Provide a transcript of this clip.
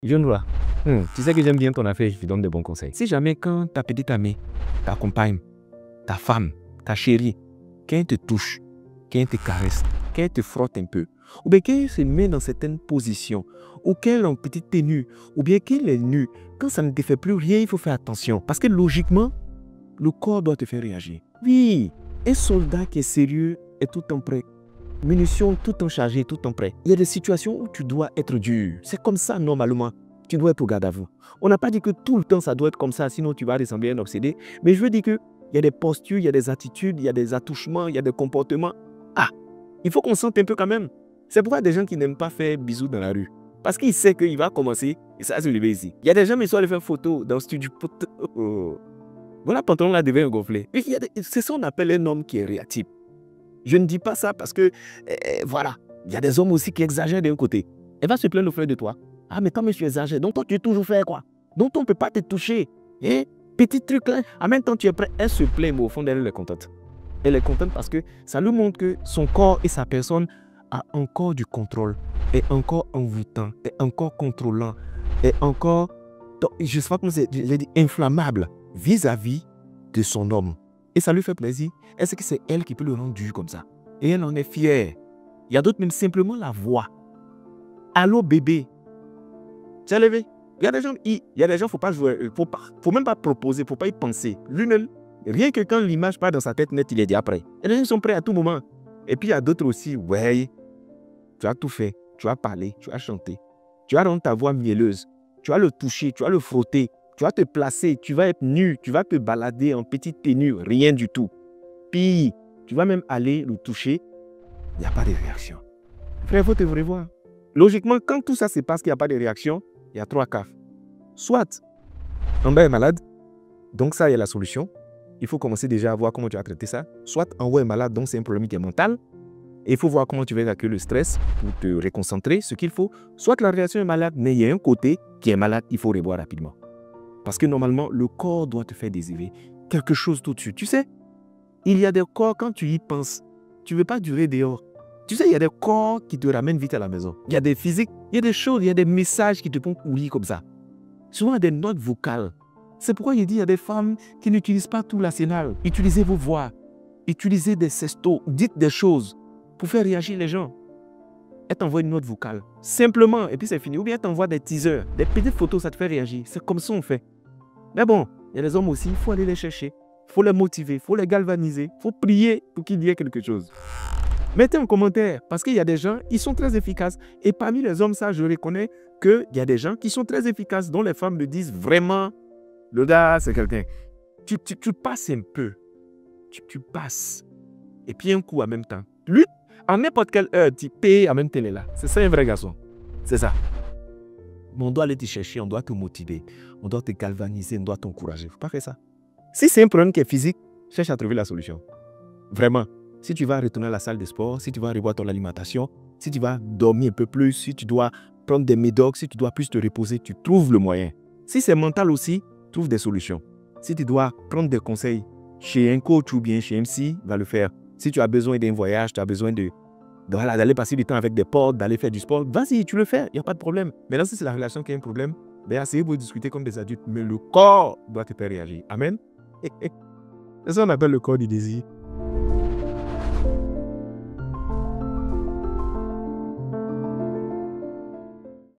Jeune là, tu sais que j'aime bien ton affaire, je te donne de bons conseils. Si jamais quand ta petite amie, ta compagne, ta femme, ta chérie, quand elle te touche, quand elle te caresse, quand elle te frotte un peu, ou bien quand elle se met dans certaines positions, ou qu'elle est en petite tenue, ou bien qu'elle est nue, quand ça ne te fait plus rien, il faut faire attention. Parce que logiquement, le corps doit te faire réagir. Oui, un soldat qui est sérieux est tout le temps prêt. Munitions tout le temps chargées, tout le temps prêt. Il y a des situations où tu dois être dur. C'est comme ça normalement. Tu dois être au garde à vous. On n'a pas dit que tout le temps ça doit être comme ça, sinon tu vas ressembler à un obsédé. Mais je veux dire qu'il y a des postures, il y a des attitudes, il y a des attouchements, il y a des comportements. Ah, il faut qu'on sente un peu quand même. C'est pourquoi il y a des gens qui n'aiment pas faire bisous dans la rue. Parce qu'il sait qu'il va commencer et ça va se lever ici. Il y a des gens qui sont allés faire photo dans le studio. Voilà, pantalon là devait gonfler. C'est ça qu'on appelle un homme qui est réactif. Je ne dis pas ça parce que, voilà, il y a des hommes aussi qui exagèrent d'un côté. Elle va se plaindre auprès de toi. Ah, mais quand même tu exagères, donc toi tu es toujours fait quoi? Donc on ne peut pas te toucher. Hein? Petit truc là, en même temps tu es prêt. Elle se plaint, mais au fond d'elle, elle est contente. Elle est contente parce que ça lui montre que son corps et sa personne a encore du contrôle, est encore envoûtant, est encore contrôlant, est encore, je ne sais pas comment c'est, je l'ai dit, inflammable vis-à-vis de son homme. Et ça lui fait plaisir. Est-ce que c'est elle qui peut le rendre dur comme ça? Et elle en est fière. Il y a d'autres, même simplement la voix. Allô bébé. Tu as levé? Il y a des gens, il ne faut pas jouer, faut même pas proposer, il ne faut pas y penser. Lui-même, rien que quand l'image part dans sa tête nette, il est déjà prêt. Et les gens sont prêts à tout moment. Et puis il y a d'autres aussi, ouais, tu as tout fait, tu as parlé, tu as chanté, tu as rendre ta voix mielleuse, tu vas le toucher, tu vas le frotter, tu vas te placer, tu vas être nu, tu vas te balader en petite tenue, rien du tout. Puis, tu vas même aller le toucher, il n'y a pas de réaction. Frère, il faut te revoir. Logiquement, quand tout ça se passe, qu'il n'y a pas de réaction, il y a 3 cas. Soit, Amber est malade, donc ça, il y a la solution. Il faut commencer déjà à voir comment tu vas traiter ça. Soit Amber est malade, donc c'est un problème qui est mental. Et il faut voir comment tu vas accueillir le stress pour te réconcentrer, ce qu'il faut. Soit la réaction est malade, mais il y a un côté qui est malade, il faut revoir rapidement. Parce que normalement, le corps doit te faire désirer quelque chose tout de suite. Tu sais, il y a des corps, quand tu y penses, tu ne veux pas durer dehors. Tu sais, il y a des corps qui te ramènent vite à la maison. Il y a des physiques, il y a des choses, il y a des messages qui te font courir comme ça. Souvent, il y a des notes vocales. C'est pourquoi il dit qu'il y a des femmes qui n'utilisent pas tout l'arsenal. Utilisez vos voix, utilisez des sextos, dites des choses pour faire réagir les gens. Elle t'envoie une note vocale, simplement, et puis c'est fini. Ou bien elle t'envoie des teasers, des petites photos, ça te fait réagir. C'est comme ça on fait. Mais bon, il y a des hommes aussi, il faut aller les chercher. Il faut les motiver, il faut les galvaniser, il faut prier pour qu'il y ait quelque chose. Mettez un commentaire, parce qu'il y a des gens, ils sont très efficaces. Et parmi les hommes, ça, je reconnais qu'il y a des gens qui sont très efficaces, dont les femmes me disent vraiment, le gars, c'est quelqu'un. Tu passes un peu. Tu passes. Et puis un coup en même temps. Lui, en n'importe quelle heure, tu payes en même temps, il est là. C'est ça un vrai garçon. C'est ça. Mais on doit aller te chercher, on doit te motiver, on doit te galvaniser, on doit t'encourager. Il ne faut pas faire ça. Si c'est un problème qui est physique, cherche à trouver la solution. Vraiment. Si tu vas retourner à la salle de sport, si tu vas revoir ton alimentation, si tu vas dormir un peu plus, si tu dois prendre des médocs, si tu dois plus te reposer, tu trouves le moyen. Si c'est mental aussi, trouve des solutions. Si tu dois prendre des conseils chez un coach ou bien chez MC, va le faire. Si tu as besoin d'un voyage, tu as besoin d'aller passer du temps avec des potes, d'aller faire du sport, vas-y, tu le fais, il n'y a pas de problème. Maintenant, si c'est la relation qui a un problème, ben essayez de discuter comme des adultes, mais le corps doit te faire réagir. Amen. C'est ça qu'on appelle le corps du désir.